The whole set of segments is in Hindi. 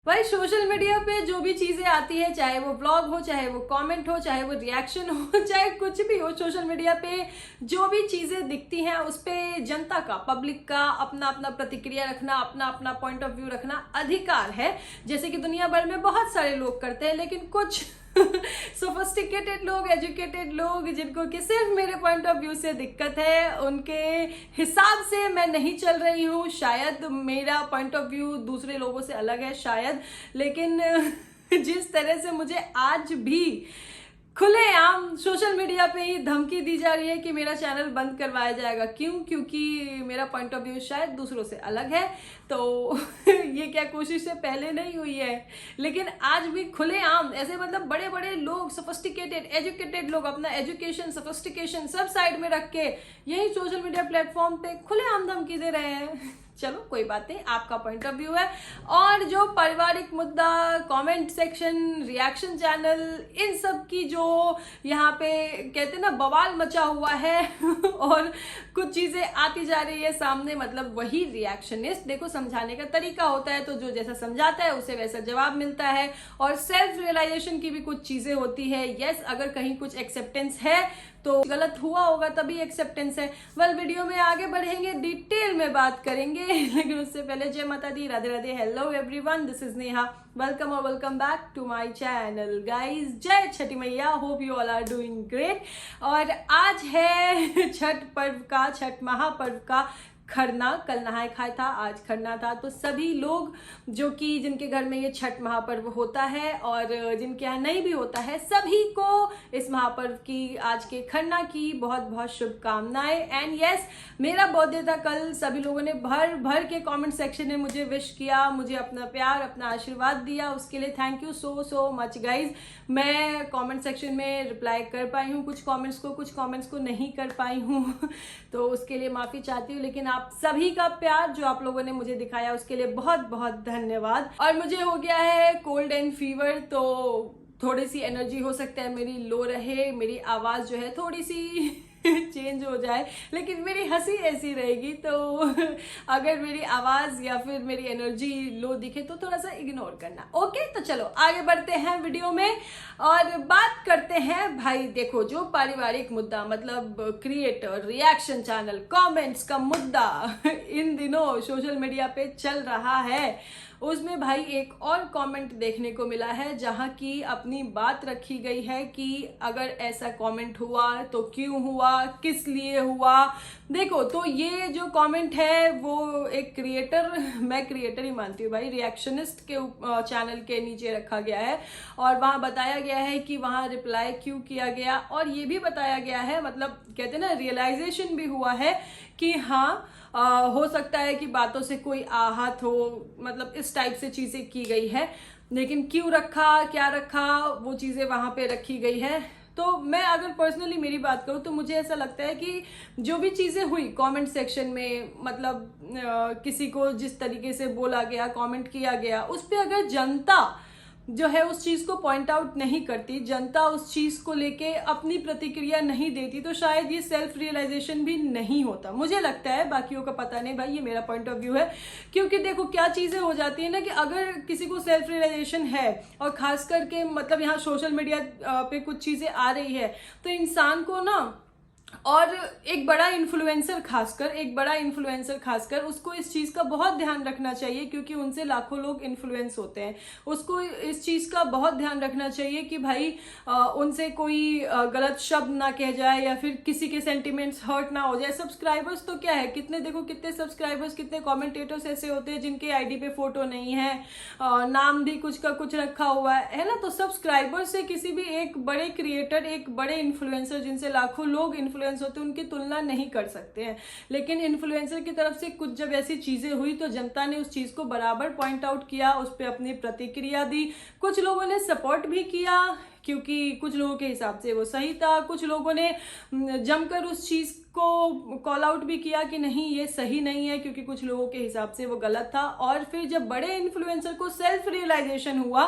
भाई सोशल मीडिया पे जो भी चीजें आती है, चाहे वो ब्लॉग हो, चाहे वो कमेंट हो, चाहे वो रिएक्शन हो, चाहे कुछ भी हो, सोशल मीडिया पे जो भी चीजें दिखती हैं उस पे जनता का, पब्लिक का अपना अपना प्रतिक्रिया रखना, अपना अपना पॉइंट ऑफ व्यू रखना अधिकार है। जैसे कि दुनिया भर में बहुत सारे लोग करते हैं, लेकिन कुछ सोफिस्टिकेटेड लोग, एजुकेटेड लोग, जिनको कि सिर्फ मेरे पॉइंट ऑफ व्यू से दिक्कत है, उनके हिसाब से मैं नहीं चल रही हूँ। शायद मेरा पॉइंट ऑफ व्यू दूसरे लोगों से अलग है शायद, लेकिन जिस तरह से मुझे आज भी खुलेआम सोशल मीडिया पे ही धमकी दी जा रही है कि मेरा चैनल बंद करवाया जाएगा। क्यों? क्योंकि मेरा पॉइंट ऑफ व्यू शायद दूसरों से अलग है। तो ये क्या कोशिश से पहले नहीं हुई है, लेकिन आज भी खुलेआम ऐसे मतलब बड़े बड़े लोग, सोफिस्टिकेटेड एजुकेटेड लोग अपना एजुकेशन, सोफिस्टिकेशन सब साइड में रख के यही सोशल मीडिया प्लेटफॉर्म पे खुलेआम धमकी दे रहे हैं। चलो कोई बात नहीं, आपका पॉइंट ऑफ व्यू है। और जो पारिवारिक मुद्दा, कमेंट सेक्शन, रिएक्शन चैनल, इन सब की जो यहाँ पे कहते हैं ना बवाल मचा हुआ है और कुछ चीजें आती जा रही है सामने, मतलब वही रिएक्शनिस्ट। देखो, समझाने का तरीका होता है, तो जो जैसा समझाता है उसे वैसा जवाब मिलता है। और सेल्फ रियलाइजेशन की भी कुछ चीजें होती है। यस, अगर कहीं कुछ एक्सेप्टेंस है तो गलत हुआ होगा तभी एक्सेप्टेंस है। वेल, वीडियो में आगे बढ़ेंगे, डिटेल में बात करेंगे, लेकिन उससे पहले जय माता दी, Radhe Radhe, hello everyone, this is Neha, welcome और welcome back to my channel guys. जय Chhathi Maiya, hope you all are doing great. और आज है छठ पर्व का, छठ महापर्व का खरना। कल नहाय खाय था, आज खरना था। तो सभी लोग जो कि जिनके घर में ये छठ महापर्व होता है और जिनके यहाँ नहीं भी होता है, सभी को इस महापर्व की, आज के खरना की बहुत बहुत शुभकामनाएं। एंड यस, मेरा बर्थडे था कल। सभी लोगों ने भर भर के कमेंट सेक्शन में मुझे विश किया, मुझे अपना प्यार, अपना आशीर्वाद दिया। उसके लिए thank you so much guys. मैं कमेंट सेक्शन में रिप्लाई कर पाई हूँ कुछ कमेंट्स को नहीं कर पाई हूँ तो उसके लिए माफी चाहती हूँ। लेकिन आप सभी का प्यार जो आप लोगों ने मुझे दिखाया उसके लिए बहुत बहुत धन्यवाद। और मुझे हो गया है कोल्ड एंड फीवर, तो थोड़ी सी एनर्जी हो सकता है मेरी लो रहे, मेरी आवाज जो है थोड़ी सी चेंज हो जाए, लेकिन मेरी हंसी ऐसी रहेगी। तो अगर मेरी आवाज या फिर मेरी एनर्जी लो दिखे तो थोड़ा सा इग्नोर करना, ओके। तो चलो आगे बढ़ते हैं वीडियो में और बात करते हैं। भाई देखो, जो पारिवारिक मुद्दा, मतलब क्रिएटर, रिएक्शन चैनल, कमेंट्स का मुद्दा इन दिनों सोशल मीडिया पे चल रहा है, उसमें भाई एक और कमेंट देखने को मिला है जहां की अपनी बात रखी गई है कि अगर ऐसा कमेंट हुआ तो क्यों हुआ, किस लिए हुआ। देखो, तो ये जो कमेंट है वो एक क्रिएटर, मैं क्रिएटर ही मानती हूँ भाई, रिएक्शनिस्ट के चैनल के नीचे रखा गया है और वहां बताया गया है कि वहां रिप्लाई क्यों किया गया। और ये भी बताया गया है, मतलब कहते हैं ना, रियलाइजेशन भी हुआ है कि हाँ, हो सकता है कि बातों से कोई आहत हो, मतलब इस टाइप से चीजें की गई है। लेकिन क्यों रखा, क्या रखा, वो चीजें वहां पे रखी गई है। तो मैं अगर पर्सनली मेरी बात करूं तो मुझे ऐसा लगता है कि जो भी चीजें हुई कमेंट सेक्शन में, मतलब किसी को जिस तरीके से बोला गया, कमेंट किया गया, उस पर अगर जनता जो है उस चीज को पॉइंट आउट नहीं करती, जनता उस चीज को लेके अपनी प्रतिक्रिया नहीं देती, तो शायद ये सेल्फ रियलाइजेशन भी नहीं होता, मुझे लगता है। बाकियों का पता नहीं भाई, ये मेरा पॉइंट ऑफ व्यू है। क्योंकि देखो क्या चीजें हो जाती है ना, कि अगर किसी को सेल्फ रियलाइजेशन है और खास करके मतलब यहाँ सोशल मीडिया पे कुछ चीजें आ रही है, तो इंसान को ना, और एक बड़ा इन्फ्लुएंसर खासकर उसको इस चीज का बहुत ध्यान रखना चाहिए, क्योंकि उनसे लाखों लोग इन्फ्लुएंस होते हैं। उसको इस चीज का बहुत ध्यान रखना चाहिए कि भाई उनसे कोई गलत शब्द ना कह जाए या फिर किसी के सेंटिमेंट्स हर्ट ना हो जाए। सब्सक्राइबर्स तो क्या है, कितने सब्सक्राइबर्स, कितने कमेंटेटर्स ऐसे होते हैं जिनके आईडी पे फोटो नहीं है, नाम भी कुछ का कुछ रखा हुआ है ना। तो सब्सक्राइबर से किसी भी एक बड़े क्रिएटर, एक बड़े इन्फ्लुएंसर जिनसे लाखों लोग इन्फ्लुएंस होते हैं, उनकी तुलना नहीं कर सकते हैं। लेकिन इन्फ्लुएंसर की तरफ से कुछ जब ऐसी चीजें हुई तो जनता ने उस चीज को बराबर पॉइंट आउट किया, उस पर अपनी प्रतिक्रिया दी। कुछ लोगों ने सपोर्ट भी किया क्योंकि कुछ लोगों के हिसाब से वो सही था, कुछ लोगों ने जमकर उस चीज को कॉल आउट भी किया कि नहीं ये सही नहीं है, क्योंकि कुछ लोगों के हिसाब से वो गलत था। और फिर जब बड़े इन्फ्लुएंसर को सेल्फ रियलाइजेशन हुआ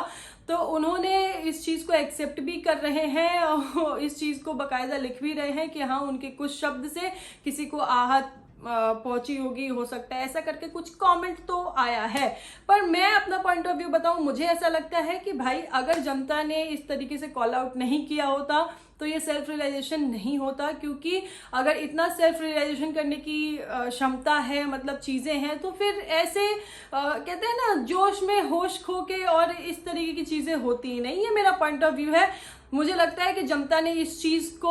तो उन्होंने इस चीज को एक्सेप्ट भी कर रहे हैं और इस चीज को बाकायदा लिख भी रहे हैं कि हाँ, उनके कुछ शब्द से किसी को आहत पहुंची होगी, हो सकता है ऐसा करके कुछ कमेंट तो आया है। पर मैं अपना पॉइंट ऑफ व्यू बताऊं, मुझे ऐसा लगता है कि भाई अगर जनता ने इस तरीके से कॉल आउट नहीं किया होता तो ये सेल्फ रियलाइजेशन नहीं होता, क्योंकि अगर इतना सेल्फ रियलाइजेशन करने की क्षमता है, मतलब चीज़ें हैं, तो फिर ऐसे कहते हैं ना जोश में होश खो के और इस तरीके की चीज़ें होती ही नहीं। ये मेरा पॉइंट ऑफ व्यू है। मुझे लगता है कि जनता ने इस चीज़ को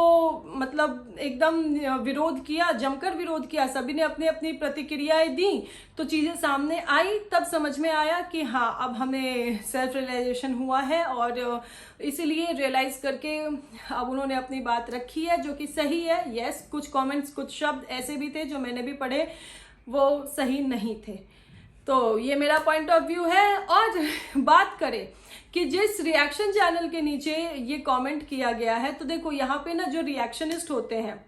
मतलब एकदम विरोध किया, जमकर विरोध किया, सभी ने अपनी अपनी प्रतिक्रियाएं दी, तो चीज़ें सामने आई, तब समझ में आया कि हाँ अब हमें सेल्फ रियलाइजेशन हुआ है, और इसीलिए रियलाइज करके अब उन्होंने अपनी बात रखी है, जो कि सही है। यस, कुछ कमेंट्स, कुछ शब्द ऐसे भी थे जो मैंने भी पढ़े, वो सही नहीं थे। तो ये मेरा पॉइंट ऑफ व्यू है। और बात करें कि जिस रिएक्शन चैनल के नीचे ये कमेंट किया गया है, तो देखो यहाँ पे ना जो रिएक्शनिस्ट होते हैं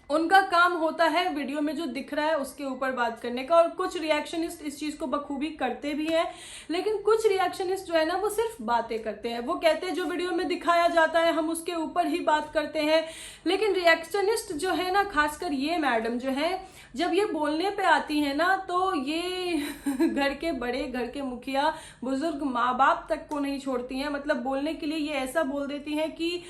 उनका काम होता है वीडियो में जो दिख रहा है उसके ऊपर बात करने का, और कुछ रिएक्शनिस्ट इस चीज़ को बखूबी करते भी हैं, लेकिन कुछ रिएक्शनिस्ट जो है ना वो सिर्फ बातें करते हैं। वो कहते हैं जो वीडियो में दिखाया जाता है हम उसके ऊपर ही बात करते हैं। लेकिन रिएक्शनिस्ट जो है ना, खासकर ये मैडम जो है, जब ये बोलने पे आती है ना तो ये घर के बड़े, घर के मुखिया, बुजुर्ग, माँ बाप तक को नहीं छोड़ती हैं। मतलब बोलने के लिए ये ऐसा बोल देती हैं कि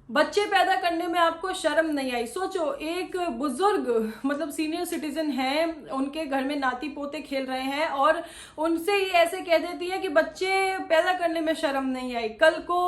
बच्चे पैदा करने में आपको शर्म नहीं आई। सोचो, एक बुजुर्ग मतलब सीनियर सिटीजन है, उनके घर में नाती पोते खेल रहे हैं, और उनसे ये ऐसे कह देती है कि बच्चे पैदा करने में शर्म नहीं आई। कल को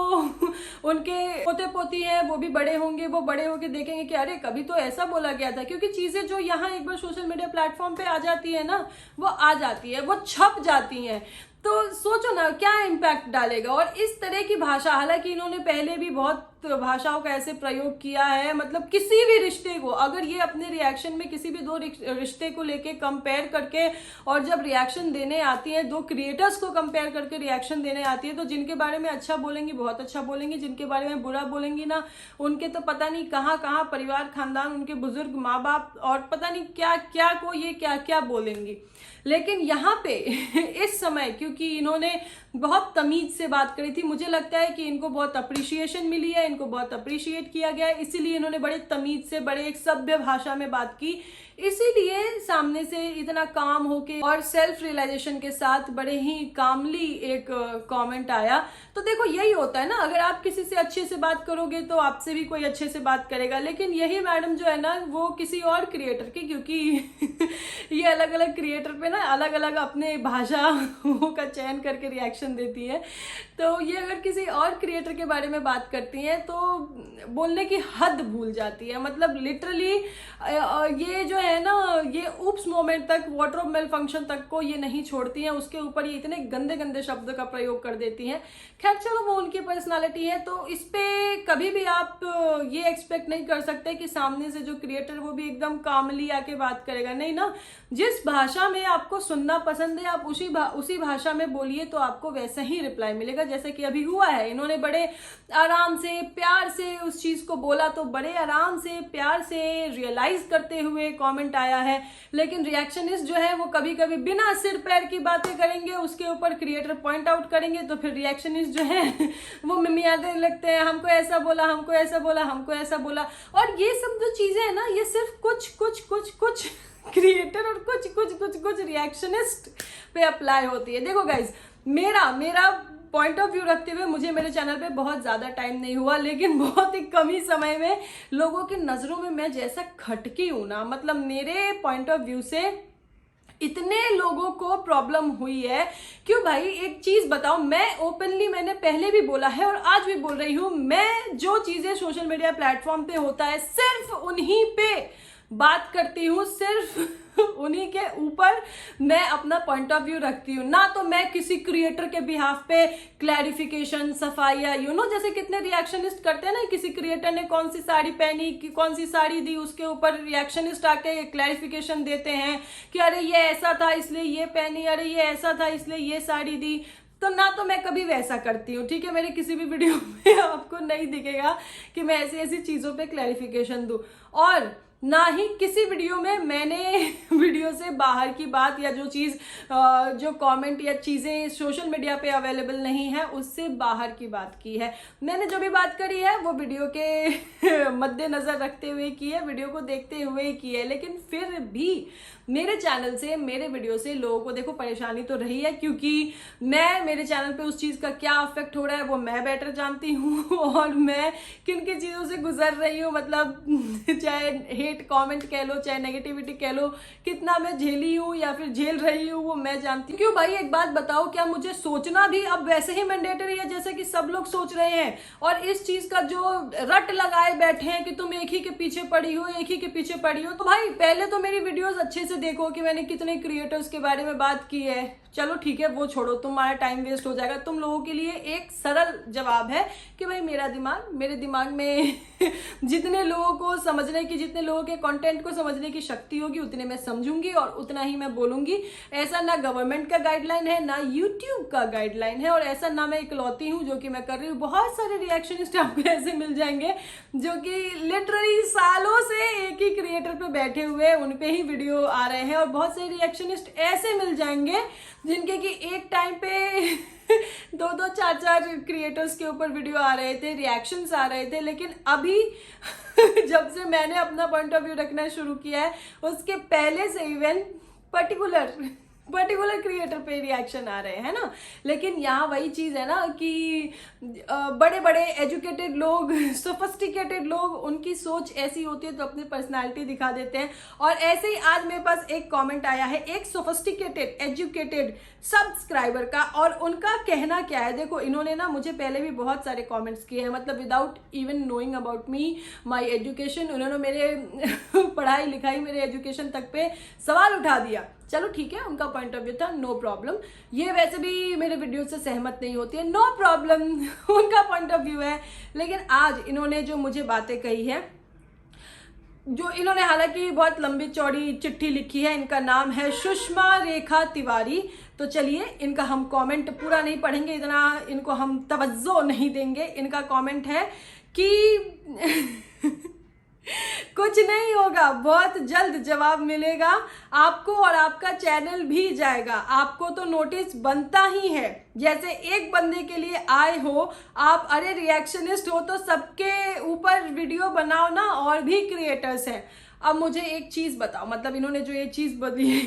उनके पोते पोती हैं, वो भी बड़े होंगे, वो बड़े होके देखेंगे कि अरे कभी तो ऐसा बोला गया था। क्योंकि चीजें जो यहाँ एक बार सोशल मीडिया प्लेटफॉर्म पे आ जाती है ना, वो आ जाती है, वो छप जाती हैं। तो सोचो ना क्या इम्पैक्ट डालेगा। और इस तरह की भाषा, हालांकि इन्होंने पहले भी बहुत भाषाओं का ऐसे प्रयोग किया है, मतलब किसी भी रिश्ते को, अगर ये अपने रिएक्शन में किसी भी दो रिश्ते को लेके कंपेयर करके, और जब रिएक्शन देने आती है, दो क्रिएटर्स को कंपेयर करके रिएक्शन देने आती है, तो जिनके बारे में अच्छा बोलेंगी बहुत अच्छा बोलेंगी, जिनके बारे में बुरा बोलेंगी ना, उनके तो पता नहीं कहाँ कहाँ परिवार, खानदान, उनके बुजुर्ग, माँ बाप, और पता नहीं क्या क्या को ये क्या क्या बोलेंगी। लेकिन यहाँ पे इस समय क्योंकि इन्होंने बहुत तमीज से बात करी थी, मुझे लगता है कि इनको बहुत अप्रिशिएशन मिली है, इनको बहुत अप्रिशिएट किया गया है, इसीलिए इन्होंने बड़े तमीज से, बड़े एक सभ्य भाषा में बात की, इसीलिए सामने से इतना काम होके और सेल्फ रियलाइजेशन के साथ बड़े ही कामली एक कमेंट आया। तो देखो यही होता है ना, अगर आप किसी से अच्छे से बात करोगे तो आपसे भी कोई अच्छे से बात करेगा। लेकिन यही मैडम जो है ना, वो किसी और क्रिएटर की, क्योंकि ये अलग अलग क्रिएटर पे ना अलग अलग अपने भाषा का चयन करके रिएक्शन देती है, तो ये अगर किसी और क्रिएटर के बारे में बात करती हैं तो बोलने की हद भूल जाती है। मतलब लिटरली ये जो है ना, ये ऊप्स मोमेंट तक, वार्डरोब मेल फंक्शन तक को ये नहीं छोड़ती हैं, उसके ऊपर ये इतने गंदे गंदे शब्द का प्रयोग कर देती हैं। खैर चलो, वो उनकी पर्सनालिटी है, तो इस पे कभी भी आप ये एक्सपेक्ट नहीं कर सकते कि सामने से जो क्रिएटर वो भी एकदम कामली आके बात करेगा, नहीं ना। जिस भाषा में आपको सुनना पसंद है आप उसी भाषा में बोलिए, तो आपको वैसा ही रिप्लाई मिलेगा जैसे कि अभी हुआ है। इन्होंने बड़े आराम से, प्यार से उस चीज को बोला, तो बड़े आराम से, प्यार से रियलाइज करते हुए कमेंट आया है। लेकिन रिएक्शनिस्ट जो है वो कभी कभी बिना सिर पैर की बातें करेंगे, उसके ऊपर क्रिएटर पॉइंट आउट करेंगे, तो फिर रिएक्शनिस्ट जो है वो मिमियाते लगते हैं, हमको ऐसा बोला, हमको ऐसा बोला, हमको ऐसा बोला। और ये सब जो चीजें है ना, ये सिर्फ कुछ क्रिएटर और कुछ रिएक्शनिस्ट पे अप्लाई होती है। देखो गाइज, मेरा पॉइंट ऑफ व्यू रखते हुए मुझे मेरे चैनल पे बहुत ज़्यादा टाइम नहीं हुआ, लेकिन बहुत ही कम ही समय में लोगों की नज़रों में मैं जैसा खटकी हूँ ना, मतलब मेरे पॉइंट ऑफ व्यू से इतने लोगों को प्रॉब्लम हुई है। क्यों भाई, एक चीज बताओ, मैं ओपनली, मैंने पहले भी बोला है और आज भी बोल रही हूँ, मैं जो चीजें सोशल मीडिया प्लेटफॉर्म पे होता है सिर्फ उन्हीं पे बात करती हूँ, सिर्फ उन्हीं के ऊपर मैं अपना पॉइंट ऑफ व्यू रखती हूँ। ना तो मैं किसी क्रिएटर के बिहाफ पे क्लैरिफिकेशन, सफाइया, जैसे कितने रिएक्शनिस्ट करते हैं ना, किसी क्रिएटर ने कौन सी साड़ी पहनी, कौन सी साड़ी दी, उसके ऊपर रिएक्शनिस्ट आके क्लैरिफिकेशन देते हैं कि अरे ये ऐसा था इसलिए ये पहनी, अरे ये ऐसा था इसलिए ये साड़ी दी। तो ना तो मैं कभी वैसा करती हूँ, ठीक है, मेरे किसी भी वीडियो में आपको नहीं दिखेगा कि मैं ऐसी ऐसी चीज़ों पे क्लैरिफिकेशन दूँ। और ना ही किसी वीडियो में मैंने वीडियो से बाहर की बात या जो चीज़ जो कमेंट या चीज़ें सोशल मीडिया पे अवेलेबल नहीं है उससे बाहर की बात की है। मैंने जो भी बात करी है वो वीडियो के मद्देनजर रखते हुए की है, वीडियो को देखते हुए की है, लेकिन फिर भी मेरे चैनल से, मेरे वीडियो से लोगों को देखो परेशानी तो रही है, क्योंकि मेरे चैनल पे उस चीज़ का क्या इफेक्ट हो रहा है वो मैं बेटर जानती हूँ और मैं किन किन चीज़ों से गुजर रही हूँ, मतलब चाहे हेट कमेंट कह लो, चाहे नेगेटिविटी कह लो, कितना मैं झेली हूँ या फिर झेल रही हूँ वो मैं जानती हूँ। क्यों भाई, एक बात बताओ, क्या मुझे सोचना भी अब वैसे ही मैंडेटरी है जैसे कि सब लोग सोच रहे हैं? और इस चीज का जो रट लगाए बैठे हैं कि तुम एक ही के पीछे पड़ी हो, एक ही के पीछे पड़ी हो, तो भाई पहले तो मेरी वीडियोस अच्छे से देखो कि मैंने कितने क्रिएटर्स के बारे में बात की है। चलो ठीक है, वो छोड़ो, तुम्हारा टाइम वेस्ट हो जाएगा। तुम लोगों के लिए एक सरल जवाब है कि भाई मेरे दिमाग में जितने लोगों को समझने की, जितने लोगों के कंटेंट को समझने की शक्ति होगी उतने मैं समझूंगी और उतना ही मैं बोलूंगी। ऐसा ना गवर्नमेंट का गाइडलाइन है, ना यूट्यूब का गाइडलाइन है, और ऐसा ना मैं इकलौती हूँ जो कि मैं कर रही हूँ। बहुत सारे रिएक्शनिस्ट आपको ऐसे मिल जाएंगे जो कि लिटरली सालों से एक ही क्रिएटर पे बैठे हुए उन पे ही वीडियो आ रहे हैं, और बहुत सारे रिएक्शनिस्ट ऐसे मिल जाएंगे जिनके कि एक टाइम पे दो चार क्रिएटर्स के ऊपर वीडियो आ रहे थे, रिएक्शंस आ रहे थे, लेकिन अभी जब से मैंने अपना पॉइंट ऑफ व्यू रखना शुरू किया है उसके पहले से इवन पर्टिकुलर क्रिएटर पे रिएक्शन आ रहे हैं ना। लेकिन यहाँ वही चीज है ना कि बड़े बड़े एजुकेटेड लोग, सोफिस्टिकेटेड लोग, उनकी सोच ऐसी होती है तो अपनी पर्सनालिटी दिखा देते हैं। और ऐसे ही आज मेरे पास एक कमेंट आया है एक सोफिस्टिकेटेड एजुकेटेड सब्सक्राइबर का, और उनका कहना क्या है, देखो इन्होंने ना मुझे पहले भी बहुत सारे कमेंट्स किए हैं, मतलब without even knowing about me, my education, उन्होंने मेरे पढ़ाई लिखाई, मेरे एजुकेशन तक पे सवाल उठा दिया। चलो ठीक है, उनका पॉइंट ऑफ व्यू था, नो प्रॉब्लम। ये वैसे भी मेरे वीडियो से सहमत नहीं होती है, नो प्रॉब्लम, उनका पॉइंट ऑफ व्यू है। लेकिन आज इन्होंने जो मुझे बातें कही है, जो इन्होंने हालांकि बहुत लंबी चौड़ी चिट्ठी लिखी है, इनका नाम है सुषमा रेखा तिवारी। तो चलिए इनका हम कमेंट पूरा नहीं पढ़ेंगे, इतना इनको हम तवज्जो नहीं देंगे। इनका कमेंट है कि कुछ नहीं होगा, बहुत जल्द जवाब मिलेगा आपको और आपका चैनल भी जाएगा। आपको तो नोटिस बनता ही है, जैसे एक बंदे के लिए आए हो आप, अरे रिएक्शनिस्ट हो तो सबके ऊपर वीडियो बनाओ ना, और भी क्रिएटर्स हैं। अब मुझे एक चीज बताओ, मतलब इन्होंने जो ये चीज बदली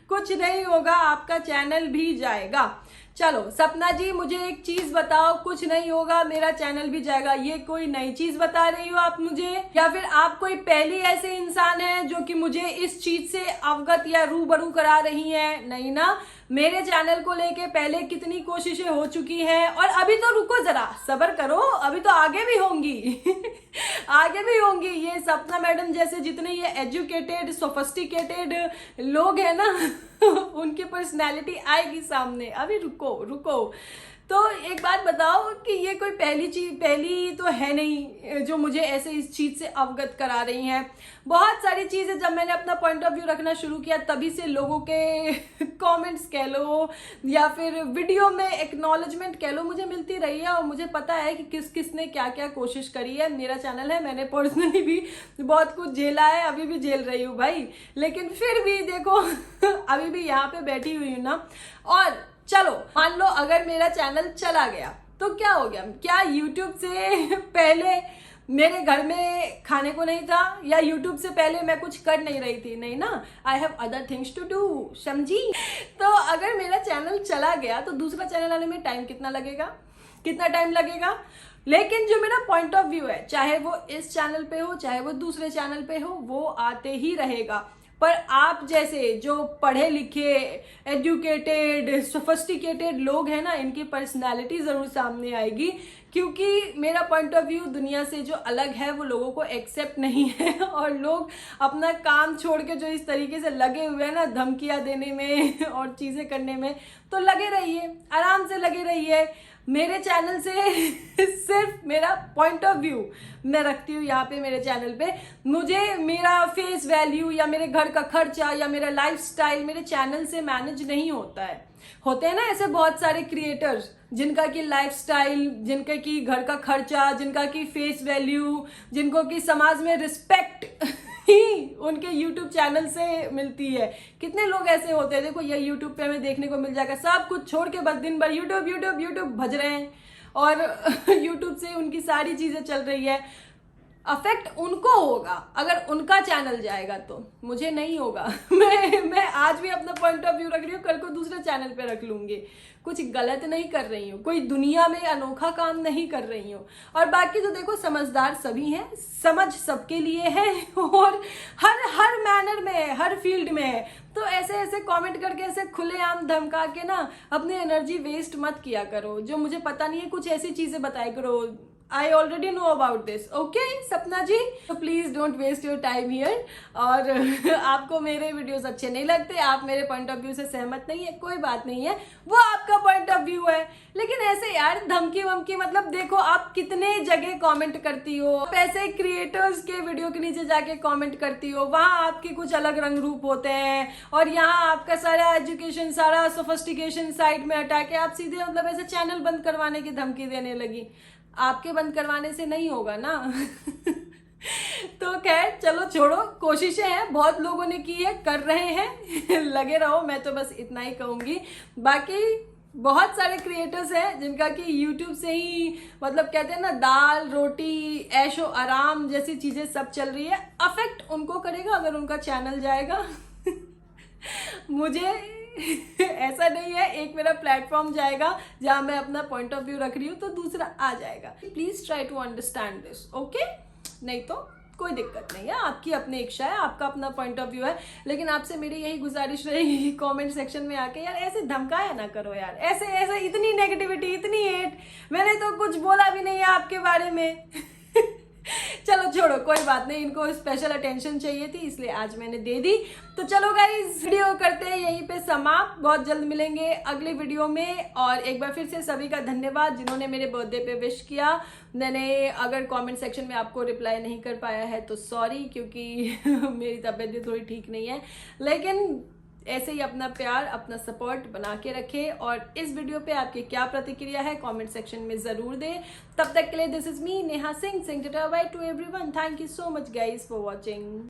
कुछ नहीं होगा, आपका चैनल भी जाएगा। चलो सपना जी, मुझे एक चीज बताओ, कुछ नहीं होगा मेरा चैनल भी जाएगा, ये कोई नई चीज बता रही हो आप मुझे, या फिर आप कोई पहली ऐसे इंसान है जो कि मुझे इस चीज से अवगत या रूबरू करा रही हैं? नहीं ना, मेरे चैनल को लेके पहले कितनी कोशिशें हो चुकी हैं, और अभी तो रुको जरा, सब्र करो, अभी तो आगे भी होंगी आगे भी होंगी। ये सपना मैडम जैसे जितने ये एजुकेटेड सोफिस्टिकेटेड लोग हैं ना उनकी पर्सनैलिटी आएगी सामने, अभी रुको। तो एक बात बताओ कि ये कोई पहली तो है नहीं जो मुझे ऐसे इस चीज से अवगत करा रही हैं। बहुत सारी चीजें जब मैंने अपना पॉइंट ऑफ व्यू रखना शुरू किया तभी से लोगों के कमेंट्स कह लो या फिर वीडियो में एक्नॉलेजमेंट कह लो मुझे मिलती रही है, और मुझे पता है कि किसने क्या क्या कोशिश करी है। मेरा चैनल है, मैंने पर्सनली भी बहुत कुछ झेला है, अभी भी झेल रही हूँ भाई, लेकिन फिर भी देखो अभी भी यहाँ पे बैठी हुई हूँ ना। और चलो मान लो अगर मेरा चैनल चला गया तो क्या हो गया? क्या यूट्यूब से पहले मेरे घर में खाने को नहीं था, या यूट्यूब से पहले मैं कुछ कर नहीं रही थी? नहीं ना, I have other things to do, समझी? तो अगर मेरा चैनल चला गया तो दूसरा चैनल आने में टाइम कितना टाइम लगेगा? लेकिन जो मेरा पॉइंट ऑफ व्यू है, चाहे वो इस चैनल पे हो चाहे वो दूसरे चैनल पे हो, वो आते ही रहेगा। पर आप जैसे जो पढ़े लिखे एजुकेटेड सोफिस्टिकेटेड लोग हैं ना, इनकी पर्सनालिटी जरूर सामने आएगी, क्योंकि मेरा पॉइंट ऑफ व्यू दुनिया से जो अलग है वो लोगों को एक्सेप्ट नहीं है। और लोग अपना काम छोड़ के जो इस तरीके से लगे हुए हैं ना धमकियां देने में और चीजें करने में, तो लगे रहिए, आराम से लगे रहिए। मेरे चैनल से सिर्फ मेरा पॉइंट ऑफ व्यू मैं रखती हूँ यहाँ पे मेरे चैनल पे। मुझे मेरा फेस वैल्यू या मेरे घर का खर्चा या मेरा लाइफस्टाइल मेरे चैनल से मैनेज नहीं होता है। होते हैं ना ऐसे बहुत सारे क्रिएटर्स जिनका की लाइफस्टाइल, जिनका की घर का खर्चा, जिनका की फेस वैल्यू, जिनको की समाज में रिस्पेक्ट ही उनके YouTube चैनल से मिलती है। कितने लोग ऐसे होते हैं, देखो ये YouTube पे हमें देखने को मिल जाएगा, सब कुछ छोड़ के बस दिन भर यूट्यूब यूट्यूब यूट्यूब भज रहे हैं और YouTube से उनकी सारी चीजें चल रही है। अफेक्ट उनको होगा अगर उनका चैनल जाएगा, तो मुझे नहीं होगा। मैं आज भी अपना पॉइंट ऑफ व्यू रख रही हूँ, कल को दूसरे चैनल पे रख लूंगी। कुछ गलत नहीं कर रही हूँ, कोई दुनिया में अनोखा काम नहीं कर रही हूँ। और बाकी तो देखो समझदार सभी हैं, समझ सबके लिए है और हर मैनर में है, हर फील्ड में है। तो ऐसे ऐसे कमेंट करके ऐसे खुलेआम धमका के ना अपनी एनर्जी वेस्ट मत किया करो। जो मुझे पता नहीं है कुछ ऐसी चीजें बताया करो। I already know about this, okay Sapna ji, तो please don't waste your time here. और आपको मेरे वीडियोस अच्छे नहीं लगते, आप मेरे पॉइंट ऑफ व्यू से सहमत नहीं है, कोई बात नहीं है, वो आपका पॉइंट ऑफ व्यू है। लेकिन ऐसे यार धमकी वमकी, मतलब देखो आप कितने जगह कमेंट करती हो, आप ऐसे क्रिएटर्स के वीडियो के नीचे जाके कमेंट करती हो, वहां आपके कुछ अलग रंग रूप होते हैं और यहाँ आपका सारा एजुकेशन, सारा सोफिस्टिकेशन साइड में हटा के आप सीधे मतलब ऐसे चैनल बंद करवाने की धमकी देने लगी। आपके बंद करवाने से नहीं होगा ना। तो खैर चलो छोड़ो, कोशिशें हैं, बहुत लोगों ने की है, कर रहे हैं, लगे रहो, मैं तो बस इतना ही कहूंगी। बाकी बहुत सारे क्रिएटर्स हैं जिनका कि YouTube से ही मतलब कहते हैं ना दाल रोटी ऐशो आराम जैसी चीजें सब चल रही है। अफेक्ट उनको करेगा अगर उनका चैनल जाएगा। मुझे ऐसा नहीं है, एक मेरा प्लेटफॉर्म जाएगा जहां मैं अपना पॉइंट ऑफ व्यू रख रही हूँ तो दूसरा आ जाएगा। Please try to understand this, okay? नहीं तो कोई दिक्कत नहीं है, आपकी अपनी इच्छा है, आपका अपना पॉइंट ऑफ व्यू है। लेकिन आपसे मेरी यही गुजारिश रहेगी कमेंट सेक्शन में आके यार ऐसे धमकाया ना करो यार, ऐसे ऐसे इतनी नेगेटिविटी, इतनी हेट, मैंने तो कुछ बोला भी नहीं है आपके बारे में। चलो छोड़ो, कोई बात नहीं, इनको स्पेशल अटेंशन चाहिए थी इसलिए आज मैंने दे दी। तो चलो गाइस वीडियो करते हैं यहीं पे समाप्त, बहुत जल्द मिलेंगे अगले वीडियो में। और एक बार फिर से सभी का धन्यवाद जिन्होंने मेरे बर्थडे पे विश किया। मैंने अगर कमेंट सेक्शन में आपको रिप्लाई नहीं कर पाया है तो सॉरी, क्योंकि मेरी तबीयत भी थोड़ी ठीक नहीं है। लेकिन ऐसे ही अपना प्यार, अपना सपोर्ट बना के रखे। और इस वीडियो पे आपकी क्या प्रतिक्रिया है कमेंट सेक्शन में जरूर दें। तब तक के लिए this is me Neha Singh, saying bye to everyone. Thank you so much guys for watching.